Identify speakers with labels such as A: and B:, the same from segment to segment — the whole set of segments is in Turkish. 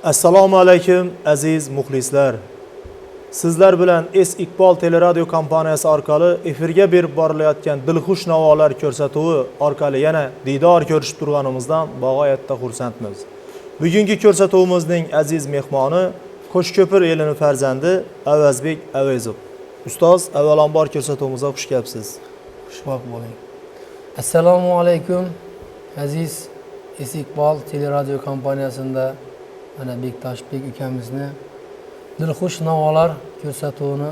A: Assalomu alaykum aziz muxlislar. Sizlar bilan Es Iqbol teleradio kompaniyasi orqali efirga berib borilayotgan Dilxush navolar ko'rsatuvi orqali yana diydor ko'rishib turganimizdan bag'oyatda xursandmiz. Bugungi ko'rsatuvimizning aziz mehmoni Qo'shko'pir elining farzandi Avazbek Avezov. Ustoz, avvalambor ko'rsatuvimizga xush kelibsiz.
B: Xushvaqt bo'ling. Assalomu alaykum aziz Es Iqbol teleradio kompaniyasida mana Bektoshbek ukamizni Dilxush navolar ko'rsatuvini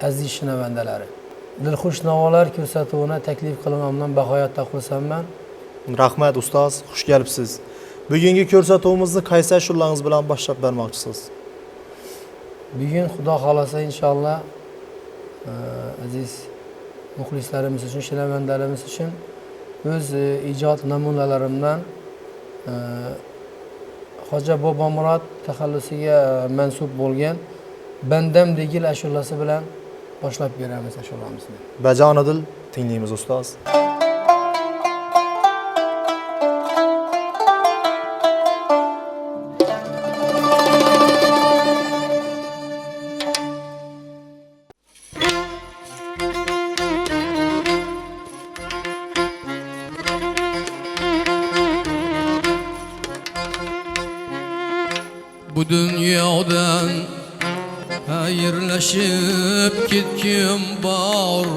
B: aziz shinavandalari. Dilxush navolar ko'rsatuvini taklif qilingandan bag'oyatda xursandman.
A: Rahmat ustoz, xush kelibsiz. Bugungi ko'rsatuvimizni qaysi ashullangiz bilan boshlab bermoqchisiz?
B: Bugun Xudo xolasa inshaalloh aziz muxlislarimiz uchun, shinavandlarimiz uchun o'z ijod namunalarimdan Hoji Bobomurod taxallusiga mansub bo'lgan Bandam degil ashulasi bilan boshlab beramiz ashulamizni.
A: Bajonidil tinglaymiz ustoz.
C: Bu dünyadan hayırlaşıp gitkim bor,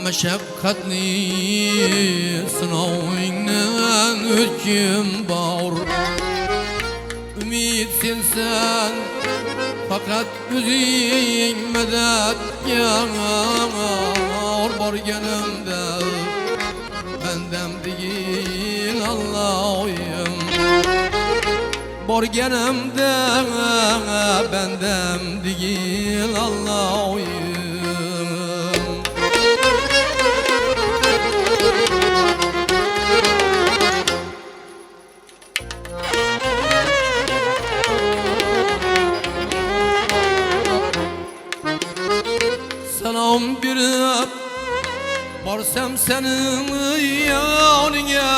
C: meşakkatli sınavından ötkim bor. Ümitsin sen fakat özün medet yanar borganimda bendem değil Allah'ım. Borganimda bendem değil Allah'ım. Selam berip borsam senin yanına,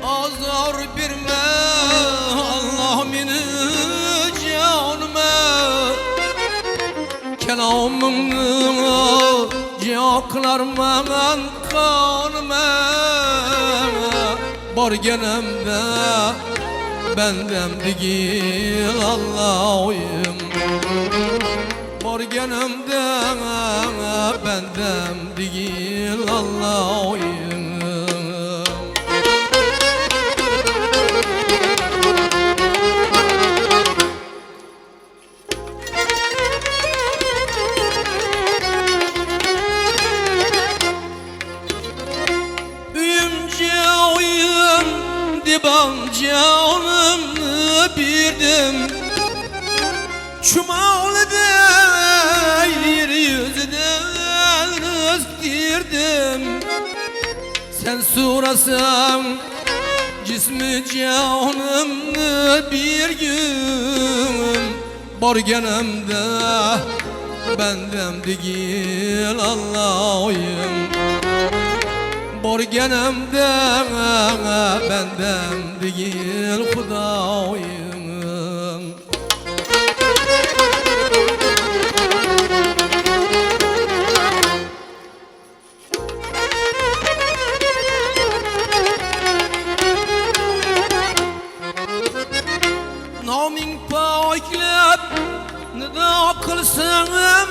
C: azar berme Allah meni canıma. Kelamını yaklarman kanıma. Borganimda bendem değil Allah'ım. Borganimda bendem değil Allah'ım. Ben canımı birdim, çumalıda yeryüzünden rızktirdim. Sen sorasan cismi canımı bir gün, borganimda bendem değil Allah'ım. Borganimda bendem değil Xudoyim. Noming poklab nido qilsam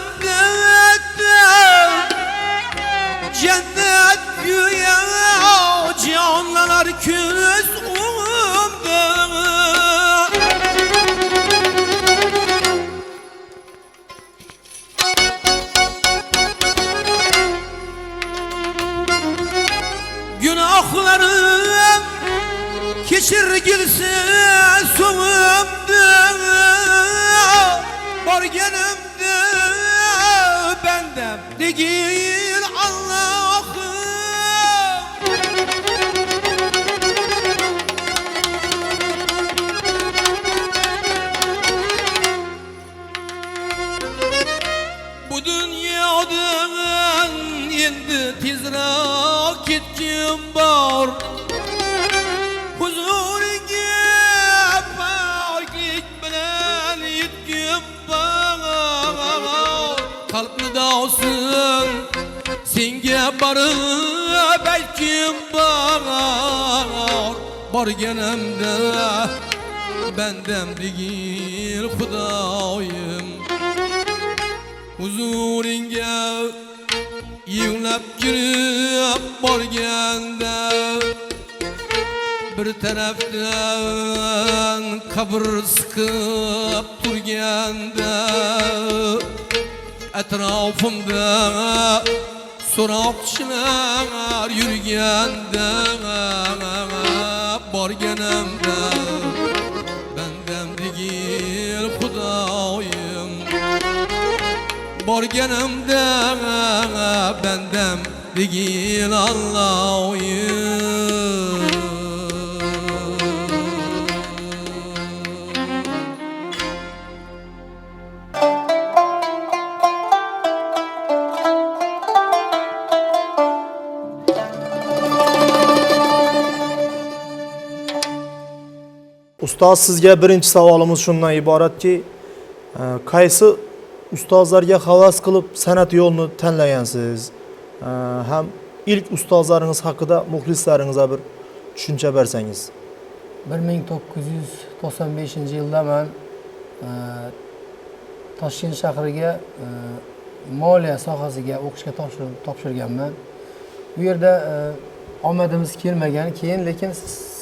C: cennet güya canlar küs umda. Günahlarım keçirgilse soğumda. Borganimda bendem değil Allah'ım. Bu dünyadan endi tezroq ketkim bor. Huzuriga kalpni dağsın Senga barıp belkim Barganimda bendem digil Xudoyim Huzuringa yig'lab kirib borganda bir tarafdan qabr siqib turganda atrofimda so'roqchilar yurganda borganimda bendam digil Xudoyim borganimda bendam digil Allohim
A: Ustoz, sizga birinchi savolimiz shundan iboratki, qaysi ustozlarga havas qilib san'at yo'lini tanlagansiz? Ham ilk ustozlaringiz haqida muxlislaringizga bir tushuncha bersangiz.
B: 1995-yilda men Toshkent shahriga moliya sohasiga o'qishga topshirganman. Bu yerda omadimiz kelmagan, keyin lekin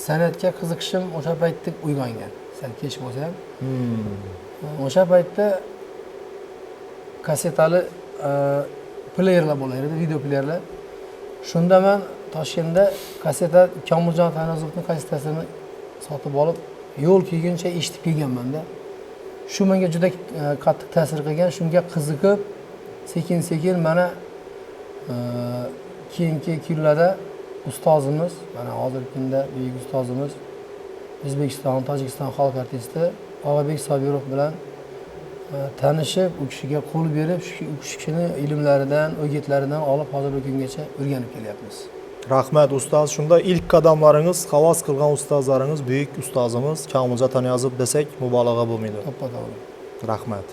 B: san'atga qiziqishim o'sha paytda uyg'ongan. Sal kech bo'lsa ham. O'sha paytda kasetali playerlar bo'lar edi, video playerlar. Shunda men Toshkentda kaseta Komiljon Tanozovning kasetasini sotib olib, yo'l kuyguncha eshitib kelganman-da. Shu menga juda qattiq ta'sir qilgan, shunga qiziqib, sekin-sekin mana keyingi kunlarda ustozimiz, mana hozirgi kunda buyuk ustozimiz O'zbekiston, Tojikiston xalq artisti Og'abek Sobirov bilan tanishib, u kishiga qo'l berib, u kishini ilmlaridan, o'gitlaridan olib hozirgi kungacha o'rganib kelyapmiz.
A: Rahmat ustoz. Shunda ilk qadamlaringiz, havas qilgan ustozlaringiz buyuk ustozimiz Komiljon Tanozov desak mubolag'a bo'lmaydi.
B: To'ppa-to'g'ri.
A: Rahmat.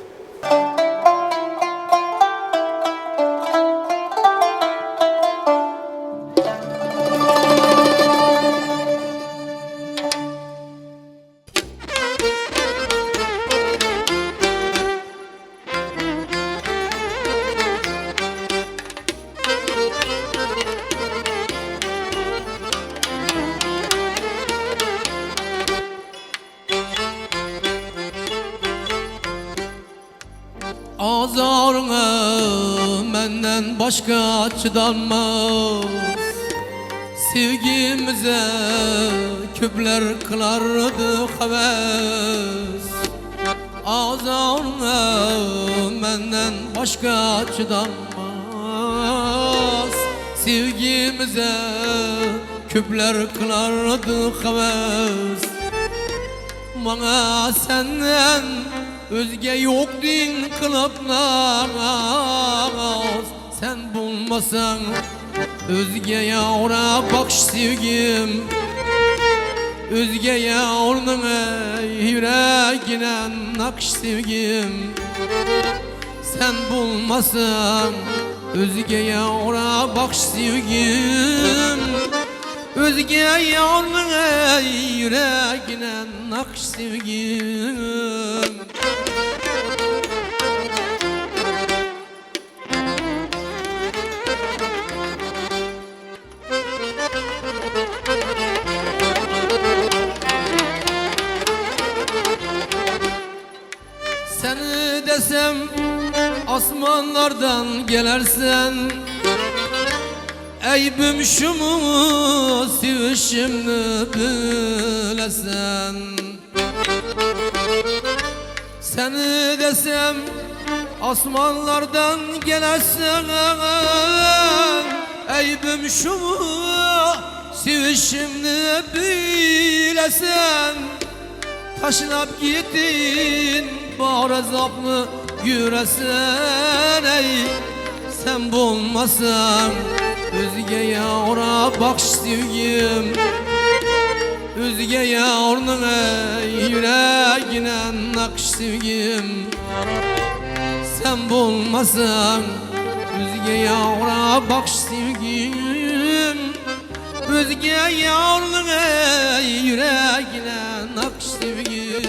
C: Azarına menden başka çıdanmaz Sevgimize köpler kılardı heves Azarına menden başka çıdanmaz Sevgimize köpler kılardı heves Bana senden özge yok din kılıp naz Sen bulmasan özge yavra bakış sevgim Özge yavrunun yüreğine nakış sevgim Sen bulmasan özge yavra bakış sevgim Özge yavrunun yüreğine nakış sevgim Seni desem asmanlardan gelersen Eybim şu mu sevişimni bilesen Seni desem asmanlardan gelersen Eybim şu mu sevişimni bilesen Taşınıp gittin bağır azaplı yüresin ey Sen bulmasan özge yavra bakış sevgim Özge yavrunun yüreğine nakış sevgim sen bulmasan. Özge yavra bak sevgim, özge yavruna yüreğine nakş sevgim.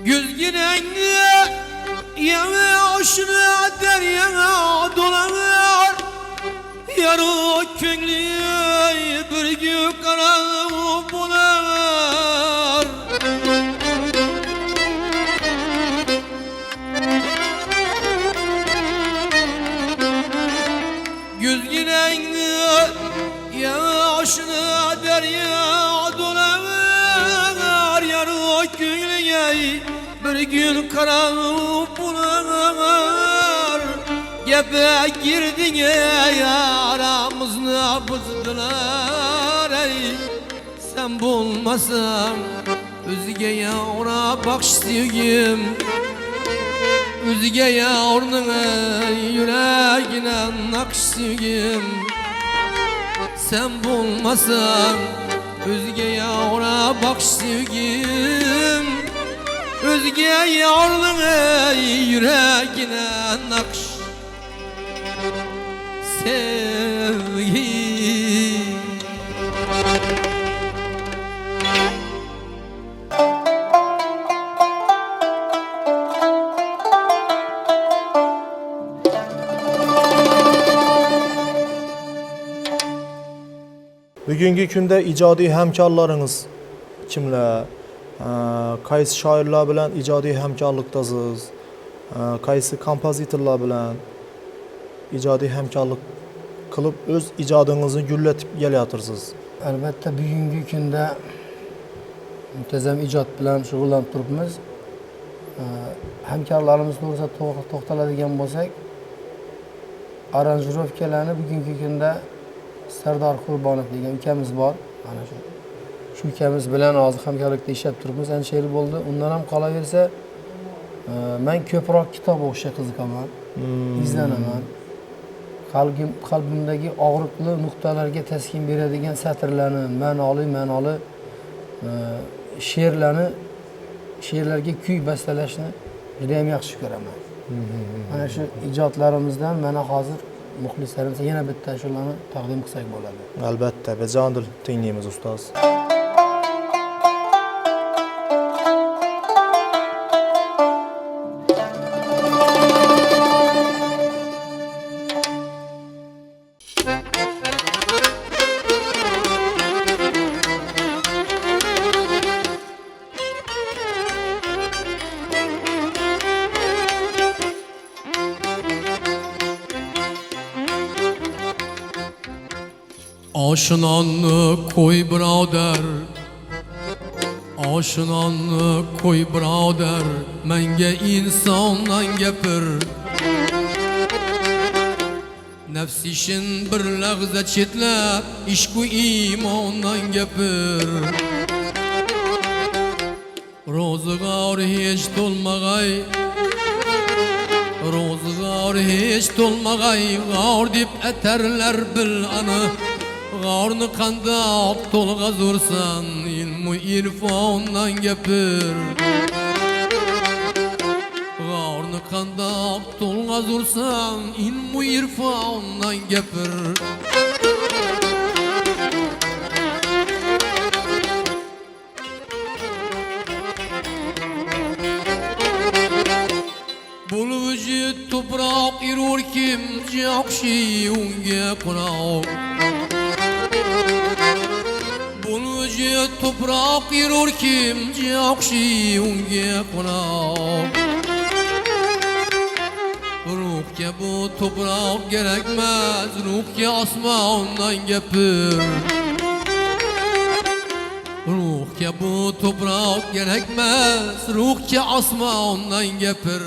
C: Güzgünengi yavaşına deryana dolanır, yarı köngli bir gün karanlık bular. Güzgünengi yavaşına deryana dolanır, yarı köngli bir gün karanlık bular. Gebe girdin ey aramızda bızdılar ey. Sen bulmasan özge yavra bak sevgim, özge yavrunun yüreğine nakş sevgim. Sen bulmasan özge yavra bak sevgim, özge yavrunun yüreğine nakş sevgim.
A: Bugungi kunda ijodiy hamkorlarınız kimlar? Qaysi shoirlar bilan ijodiy hamkorlikdasiz? Qaysi kompozitorlar bilan ijodiy hamkorlik qilib o'z ijodingizni gullatib kelyapsiz?
B: Albatta bugungi kunda muntazam ijod bilan shug'ullanib turibmiz. Hamkorlarimiz to'g'risida to'xtaladigan bo'lsak, aranjirovkalarni bugungi kunda Sardor Qurbonov degan ukamiz bor. Mana shu ukamiz bilan hozir hamkorlikda ishlab turibmiz. Ancha yil bo'ldi. Undan ham qolaversa, men ko'proq kitob o'qishga qiziqaman, izlanaman. Qalbimdagi og'riqli nuqtalarga taskin beradigan satrlarni, ma'noli she'rlarga kuy bastalashni juda ham yaxshi ko'raman. Mana shu ijodlarimizdan mana hozir muxlislarimizga yana bitta ashulani taqdim qilsak bo'ladi.
A: Albatta, bejondir tinglaymiz ustoz.
C: Oshunonni qo'y birodar, oshunonni qo'y birodar, menga insondan gapir. Nafs ishin bir lahza chetlab, ishq-u iymondan gapir. Ro'zg'or hech to'lmag'ay, ro'zg'or hech to'lmag'ay, g'or deb atarlar bil ani. G'orni qandoq to'lg'azursan, ilmu irfondan gapir. G'orni qandoq to'lg'azursan, ilmu irfondan gapir. Bu vücut toprak irur kim yaxshi unga quroq. Toprak yürür kim yaxshi unga quroq. Ruhga bu toprak kerakmas, ruhga osmondan gapir. Ruhga bu to'proq kerakmas, ruhga osmondan gapir.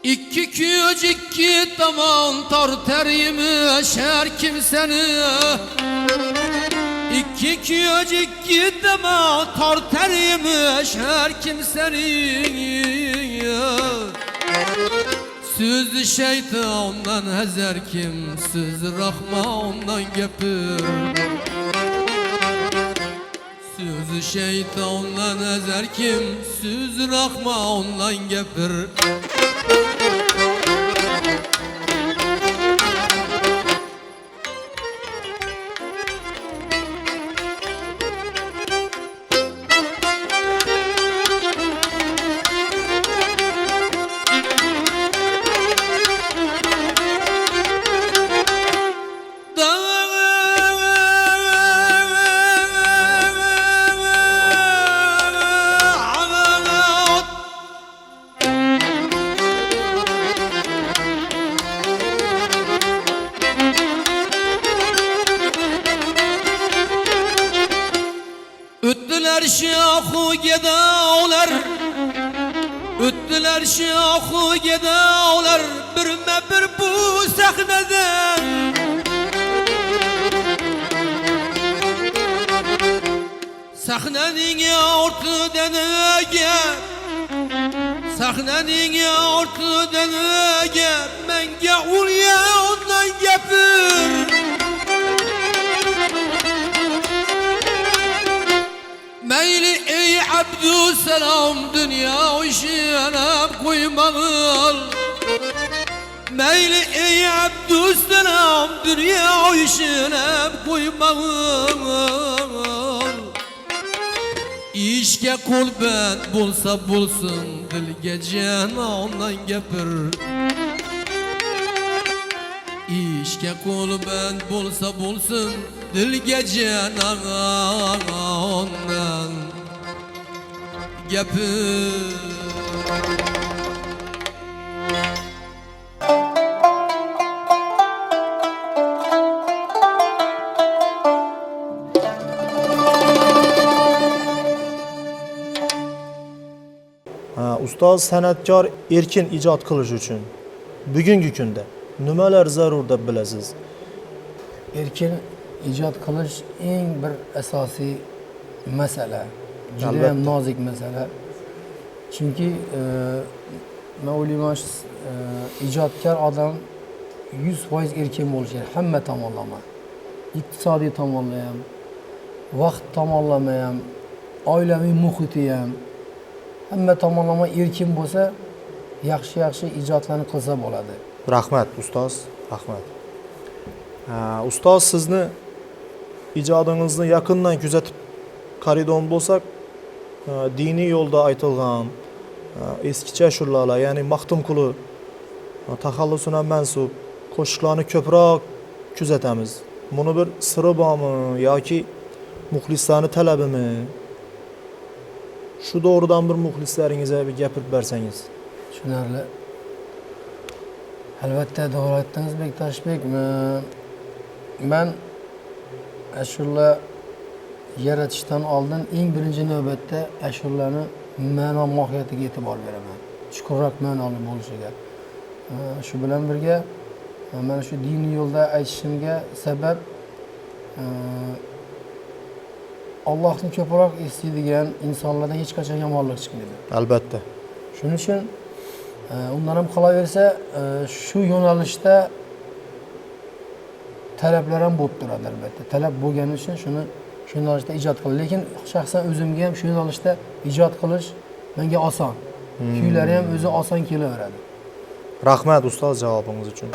C: İki köç iki tamam tartar yemiş her kimseni. İki köç iki tamam tartar yemiş her kimseni. Sözü şeytandan hazır kim, sözü Rahmandan gapir. Sözü şeytandan hazır kim, sözü Rahmandan gapir. Öttüler şahu gedavlar, öttüler şahu gedavlar, birme bir bu sahneden. Sahnenin ortadan gel, sahnenin ortadan gel, menge ulya ondan gapir. Meyli ey Abdüselam dünya işine koymalı. Meyli ey Abdüselam dünya işine koymalı. İşke kulben bulsa bulsun, dilge canandan gapir. İşke kulben bulsa bulsun, dilge canandan gapir.
A: Ustoz san'atkor erkin ijod qilish uchun bugungi kunda nimalar zarur deb bilasiz?
B: Erkin ijod qilish eng bir asosiy masala. Juda
A: Albatta.
B: ham nozik masala. Chunki men o'ylayman ijodkor odam 100% erkin bo'lishi kerak hamma tomonlama. Iqtisodiy tomonlama ham, vaqt tomonlama ham, oilaviy muhiti ham hamma tomonlama erkin bo'lsa, yaxshi ijodlarni qilsa bo'ladi.
A: Rahmat ustoz, rahmat. Ustoz sizni ijodingizni yaqindan kuzatib qaraydigan bo'lsak, diniy yo'lda aytilgan eskicha ashulalar, ya'ni Maxtumquli taxallusuna mansub qo'shiqlarni ko'proq kuzatamiz. Buni bir siri bormi yoki muxlislarning talabimi? Shu doğrudan bir muxlislaringizga bir gapirib bersangiz.
B: Tushunarli. Albatta to'g'ri aytdingiz Bektoshbek. Men ashula yaratishdan oldin eng birinchi navbatda ashulalarni ma'no mohiyatiga e'tibor beraman. Chuqurroq ma'noli bo'lishiga. Shu bilan birga mana shu diniy yo'lda aytishimga sabab Allohni ko'proq eslaydigan insonlardan hech qachon yomonlik chiqmaydi.
A: Albatta.
B: Shuning uchun undan ham qolaversa shu yo'nalishda talablar ham bo'lib turadi albatta. Talab bo'lgani uchun shuni shu yo'nalishda ijod qildim. Lekin shaxsan o'zimga ham shu yo'nalishda ijod qilish menga oson. Kuylari ham o'zi oson kelaveradi.
A: Rahmat ustoz javobingiz uchun.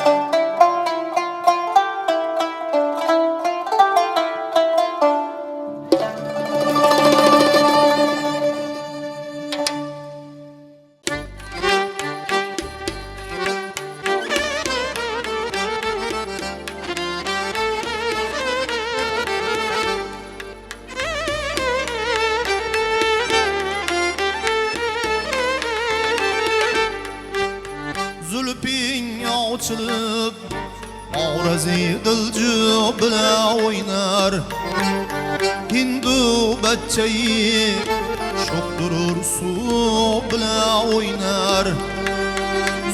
D: Zulping ochilib Orazi dilji bilan o'ynar Hindu bachchayi sho'xdirur suv bilan o'ynar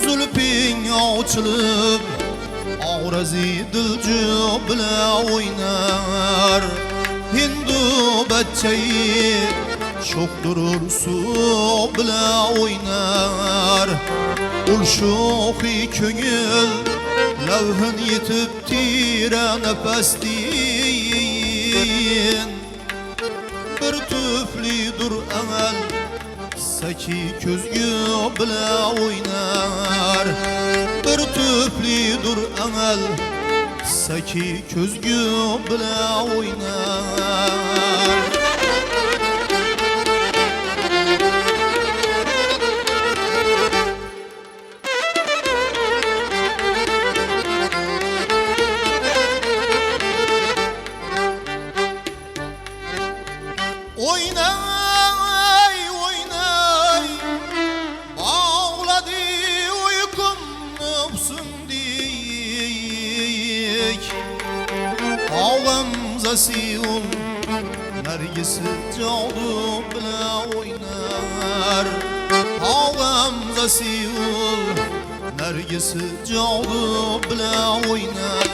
D: Zulping ochilib Orazi dilji bilan o'ynar Hindu bachchayi sho'xdirur suv bilan o'ynar Ul sho'xi ko'ngil lavhin yetib tira nafasdin Bir tuflidur amal saki ko'zgu bilan o'ynar Bir tuflidur amal saki ko'zgu bilan o'ynar Oynay, oynay, bağladı uykum nöpsün dik. Ağlam zasiyul, nergisi cadu bile oynar. Ağlam zasiyul, nergisi cadu bile oynar.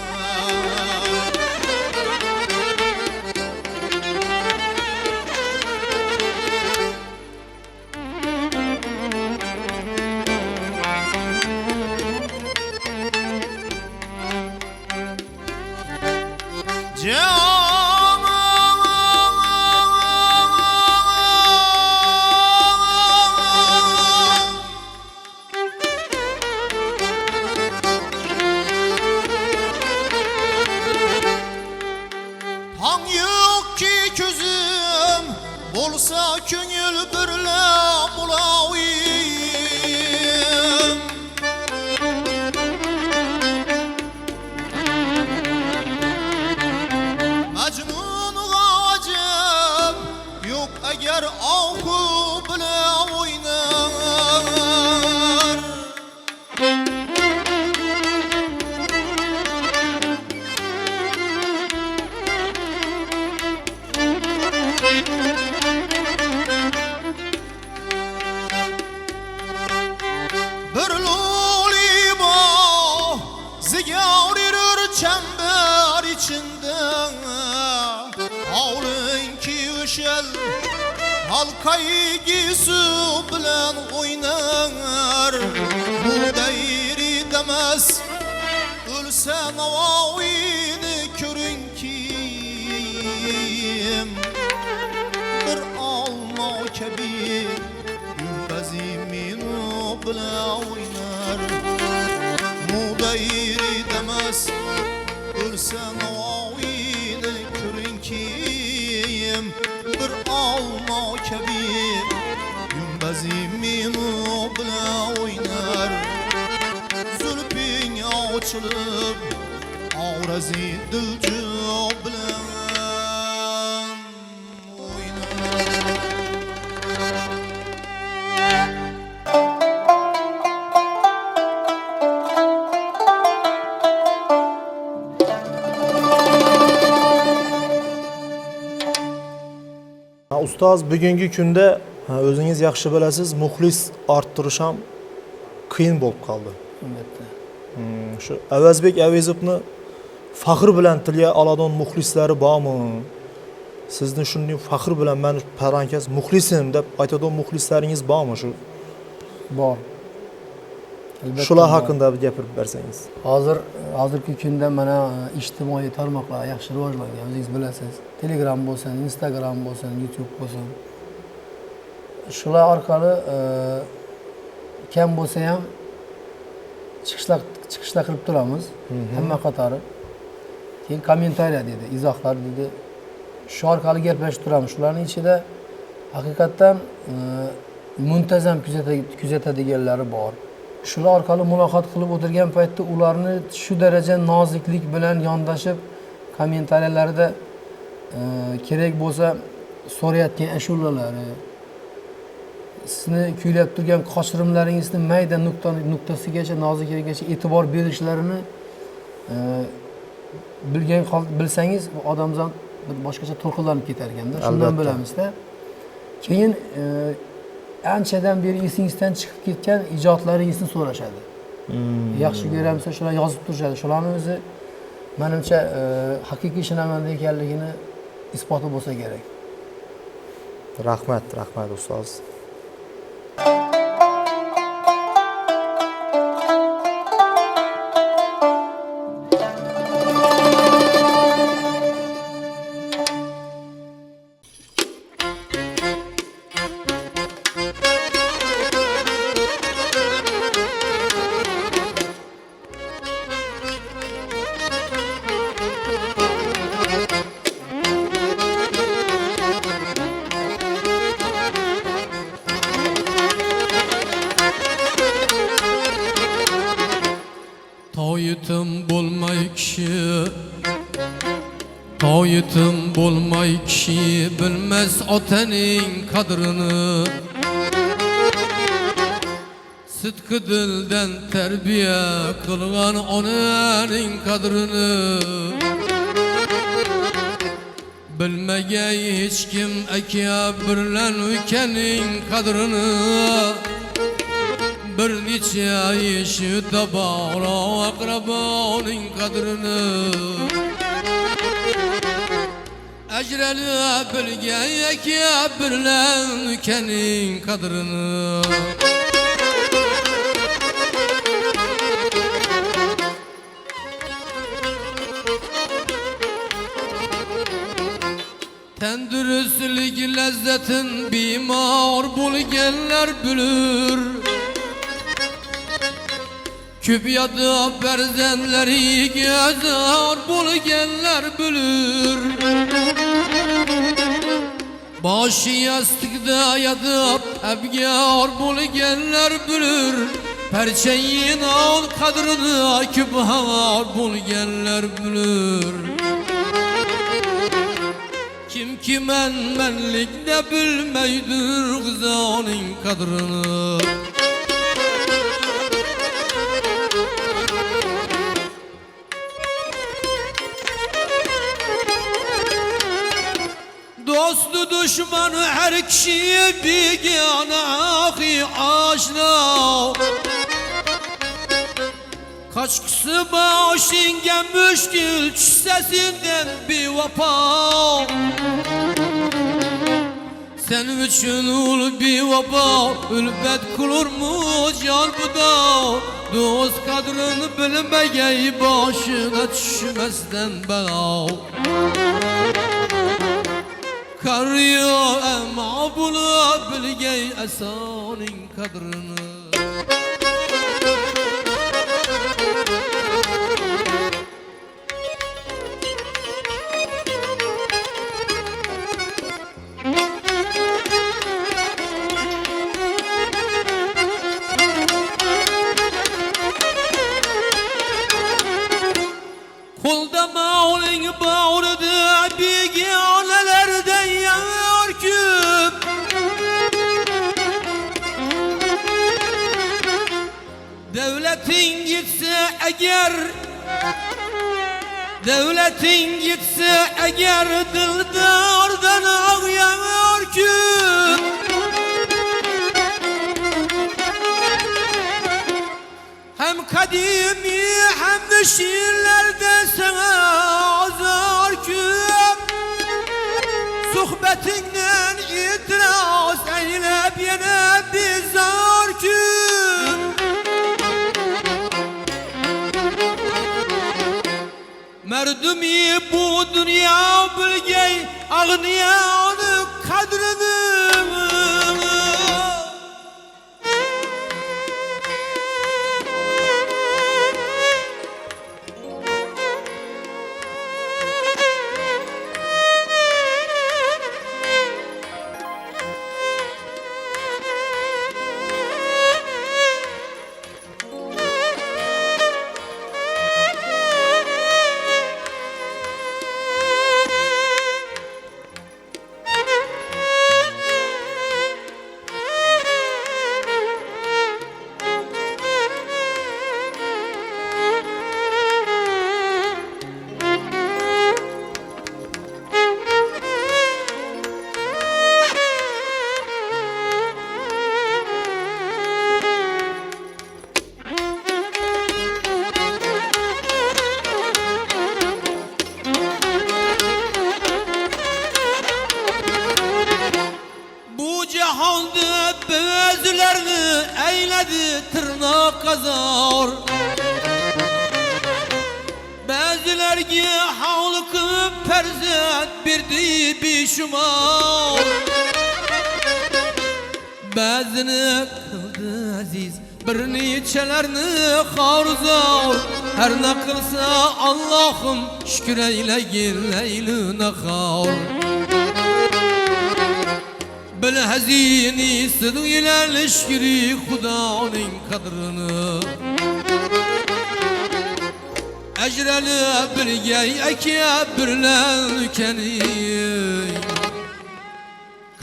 D: Hang yok ki közüm bolsa köngül birle bulavim Mecnun gacım yok eğer ahu bile oynar Bir loliba ziyarir çember içinde Havlınki üşel halkayı gisu bilen oynar Bu deyri demez ölse navavini körün kim Bir alma kebi Gümbezi o bilen oynar Mudayri demez Ölsen o avini körün kim Bir alma kebir Gümbezi o bilen oynar Zülping açılıp Avrazi dilci bilen
A: Ustoz bugungi kunda o'zingiz yaxshi bilasiz, muxlis orttirish ham qiyin bo'lib qoldi.
B: Albatta.
A: Shu Avazbek Avezovni faxr bilan tilga oladigan muxlislari bormi? Sizni shunday faxr bilan men parankas muxlisim deb aytadigan muxlislaringiz bormi shu?
B: Bor. Albatta
A: Shular
B: bor.
A: haqida gapirib bersangiz.
B: Hozirgi kunda mana ijtimoiy tarmoqlar yaxshi rivojlangan, o'zingiz bilasiz. Telegram bo'lsin, Instagram bo'lsin, YouTube bo'lsin. Shular orqali kam bo'lsa ham chiqishlar qilib turamiz. Hamma qatori. Keyin kommentariya dedi, izohlar dedi. Shu orqali gaplashib turamiz. Shularning ichida haqiqatan muntazam kuzatadiganlari bor. Shular orqali muloqot qilib o'tirgan paytda ularni shu daraja noziklik bilan yondashib kommentariyalarda kerak bo'lsa so'rayotgan ashulalari sizni kuylab turgan qochirimlaringizni mayda nuqtasigacha nozikligigacha e'tibor berishlarini bilsangiz bu odamzod bir boshqacha to'lqinlanib ketar ekanda. Shundan
A: Albatta.
B: bilamizda. Keyin anchadan beri esingizdan chiqib ketgan ijodlaringizni so'rashadi. Yaxshi ko'ramsa shular yozib turishadi. Shularni o'zi menimcha haqiqiy shinamanda ekanligini isboti bo'lsa kerak.
A: Rahmat, rahmat ustoz.
C: Toyitim bo'lmay kishi Toyitim bo'lmay kishi bilmas otaning qadrini Sidqi dildan tarbiya qilgan onaning qadrini Bilmagay hech kim aka birlan ukaning qadrini Bir necha yeshida bora aqraboning qadrini Ajralib bilgan aka birlan ukaning qadrini Tendürüstlük lezzetin bimar bo'lganlar bilir Köp yadı farzandlariga zor bo'lganlar bilir Boshi yastikda yatib abgor bo'lganlar bilir Parchayin ol qadrini ko'p har bo'lganlar bilir Kimki menlikda bilmaydir qizoning qadrini Dostu düşmanı her kişi begona ahi aşna Kaç kişi başınga müşkül sesinden bir vapa Sen üçün ul bir vapa ülbet kulur mu can bu da Dost kadrini bilmegey başına düşmezden bela Karıyor ama bunu bilgey esanin kadrini Kulda mağulin bağırdı biganelerden yanar küp Devletin gitse eğer Devletin gitse eğer dildardan ağlayan küp Hem kadimi hem de şiirlerde sana azar küp Sohbetinden itiraz eylep yine bizar küp Merdumi bu dünya bilgey ağlayanı kadrini zor Bəzilərgi havlıqıb pərzət birdi bişumar Bəzini qıldı əziz bir neçələrini xarzor Hər nə qılsa Allahım şükür eyləyin eylünə xar Bil həzini sıdıq ilə şükürü Xudanın qadrını Əcrəli bilgəy əkə birləkəni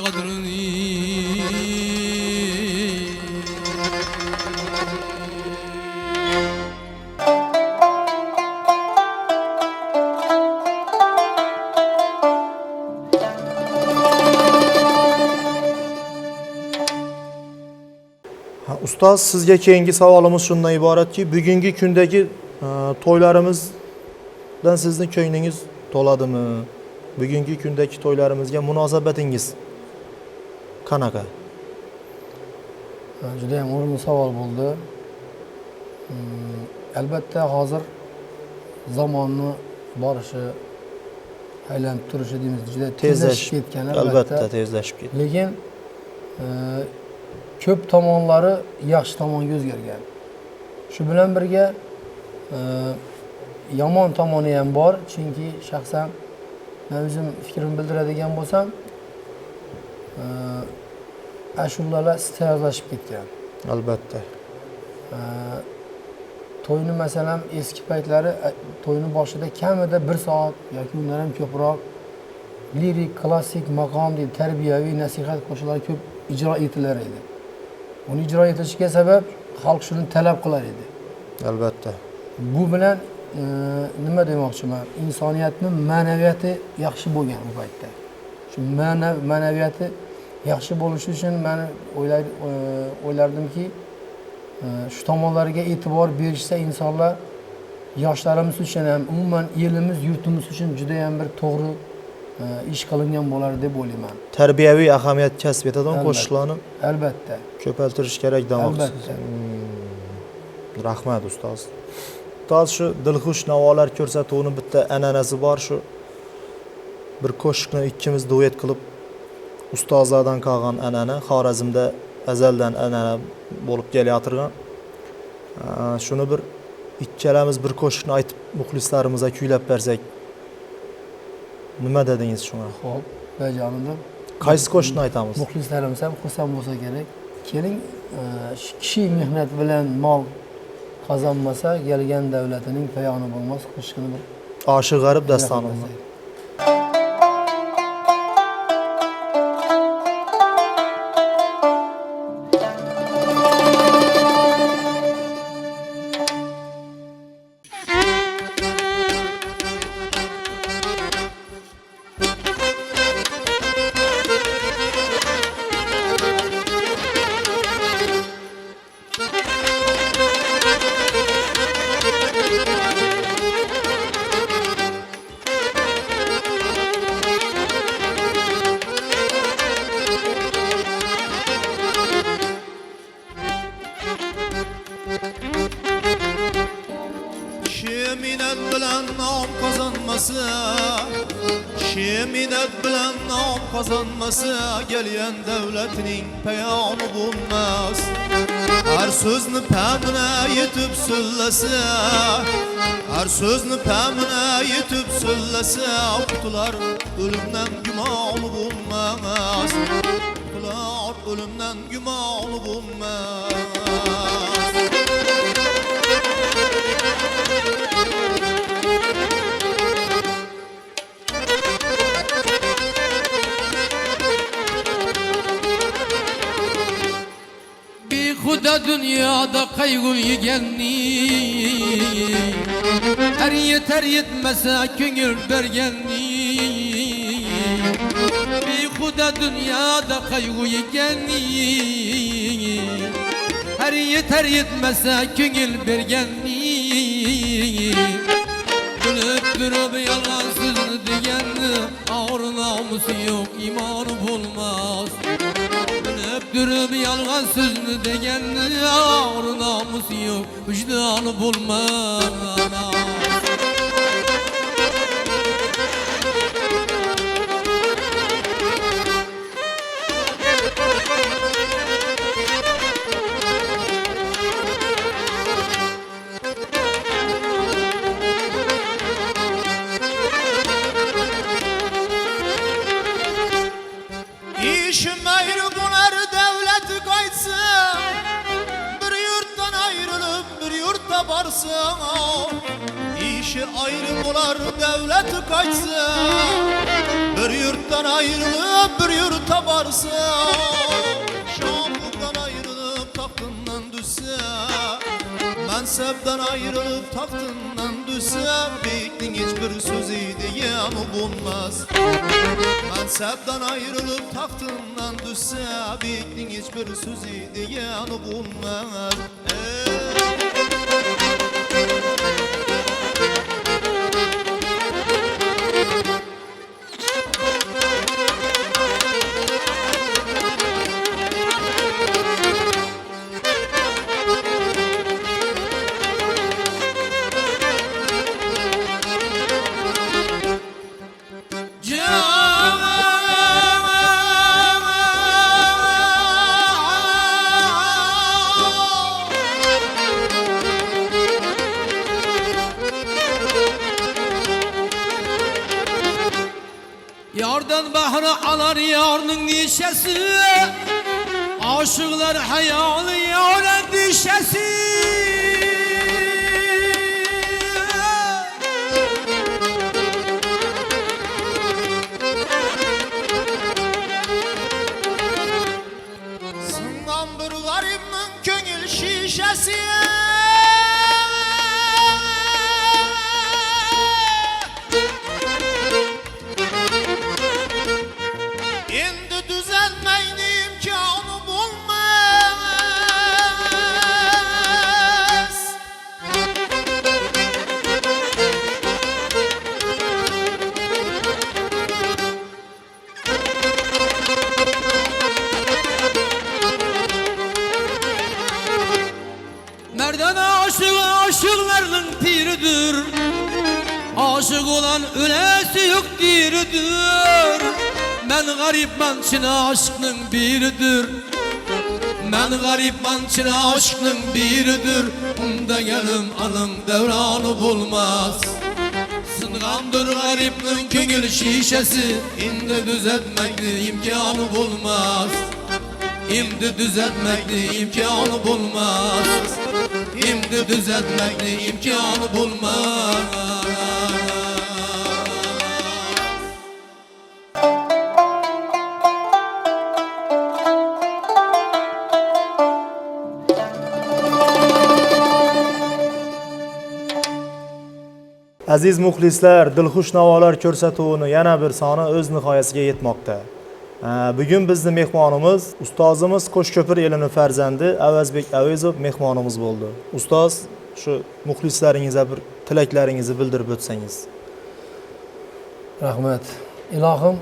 C: Qadrını
A: Ustoz, sizga keyingi savolimiz shundan iboratki, bugungi kundagi to'ylarimizdan sizni ko'nglingiz to'ladimi? Bugungi kundagi to'ylarimizga munosabatingiz qanaqa?
B: Juda ham o'rinli savol bo'ldi. Albatta hozir zamonni borishi, aylanib turishi deymiz, juda tezlashib ketgan
A: albatta tezlashib ketgan.
B: Lekin ko'p tomonlari yaxshi tomonga o'zgargan. Shu bilan birga yomon tomoni ham bor, chunki shaxsan men o'zim fikrimni bildiradigan bo'lsam, ashulalar sterilashib ketgan.
A: Albatta.
B: To'yni masalan eski paytlari to'yni boshida kamida 1 soat yoki undan ham ko'proq lirik, klassik, maqomli, tarbiyaviy nasihat qo'shiqlari ko'p ijro etilar edi. Uni ijro etishiga sabab xalq shuni talab qilar edi.
A: Albatta.
B: Bu bilan nima demoqchiman? Insoniyatning ma'naviyati yaxshi bo'lgan bu paytda. Shu ma'naviyati yaxshi bo'lishi uchun men o'ylardimki, shu tomonlarga e'tibor berishsa insonlar yoshlarimiz uchun ham, umuman elimiz, yurtimiz uchun juda ham bir to'g'ri ish qilingan bo'lar deb o'ylayman.
A: Tarbiyaviy ahamiyat kasb etadigan qo'shiqlarni
B: albatta
A: ko'paytirish kerak demoqchisiz. Rahmat ustoz. Ustoz, shu dilxush navolar ko'rsatuvini bitta an'anasi bor, shu bir qo'shiqni ikkimiz duet qilib ustozlardan qolgan an'ana, Xorazmda azaldan an'ana bo'lib kelayotirgan. Shuni bir ikkalamiz bir qo'shiqni aytib muxlislarimizga kuylab bersak, nima dedingiz shunga?
B: Xo'p, bajonimda.
A: Qaysi qo'shiqni aytamiz?
B: Muxlislarimiz ham xursand bo'lsa kerak. Keling, kishi mehnat bilan mol qozonmasa, kelgan davlatining payoni bo'lmas qo'shiqni bir
A: Oshiq g'arib dastanini.
D: Şeminat bilan nom qozonmasa, Şeminat bilan nom qozonmasa, kelgan davlatining payoni bo'lmas. Har so'zni pamina yetib so'llasa, har so'zni pamina yetib so'llasa, qutular o'limdan gumoni bo'lmas. Qutular o'limdan gumoni bo'lmas.
C: Xuda dünyada kaygı yegenni Her yeter yetmese köngül bergenni Bir xuda dünyada kaygı yegenni Her yeter yetmese köngül bergenni Gülüp durup yalan sözünü diyenni Ağır namusu yok imanı bulmaz Öptürüp yalgan sözünü degenni ağır namusu yok vicdanı bulmaz.
D: İşim ayrı bular devlet kaysın, bir yurttan ayrılıp bir yurtta varsın. İşi ayrı bular devlet kaysın, bir yurttan ayrılıp bir yurtta varsın. Şamlıktan ayrılıp tahtından düşse, mansepten ayrılıp tahtından düşse, beyliktin hiçbir sözüydü yanı bulmaz. Mansepten ayrılıp tahtından düşse, beyliktin hiçbir sözüydü yanı bulmaz.
C: Yardan bahra alar yarının nişesi, aşıklar hayalı yarın dişesi.
D: Sıngan bir garibimin köngül şişesi, endi düzelmeyni imkanı bulmaz.
C: Merdan aşık aşıkların piridir, aşık olan ölesi yok diridir. Ben garipman çına aşkının biridir, ben garipman çına aşkının biridir. Bunda gelim alın devranı bulmaz. Sıngandır garipnin köngül şişesi, indi düzeltmekli imkanı bulmaz. İmdi düzeltmekli imkanı bulmaz. İmdi düzeltmekli imkanı bulmaz.
A: Aziz muxlislar, dilxush navolar ko'rsatuvini yana bir soni o'z nihoyasiga yetmoqda. Bugun bizning mehmonimiz ustozimiz Qo'shko'pir elining farzandi Avazbek Avezov mehmonimiz bo'ldi. Ustoz, shu muxlislaringizga bir tilaklaringizni bildirib o'tsangiz.
B: Rahmat. Ilohim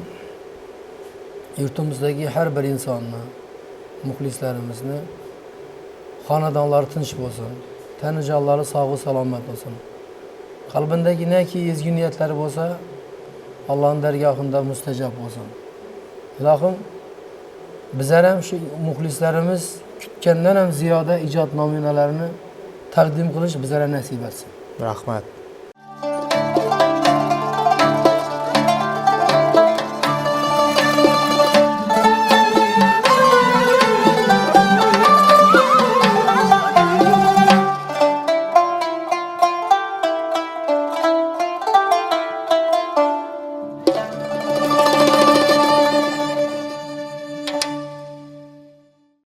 B: yurtimizdagi har bir insonni, muxlislarimizni xonadonlari tinch bo'lsin, tani jonlari sog'u salomat bo'lsin. Qalbindagi neki ezgu niyatlari bo'lsa, Allohning dargohida mustajab bo'lsin. Ilohim bizlar ham shu muxlislarimiz kutgandan ham ziyoda ijod namunalarini taqdim qilish bizlarga nasib etsin.
A: Rahmat.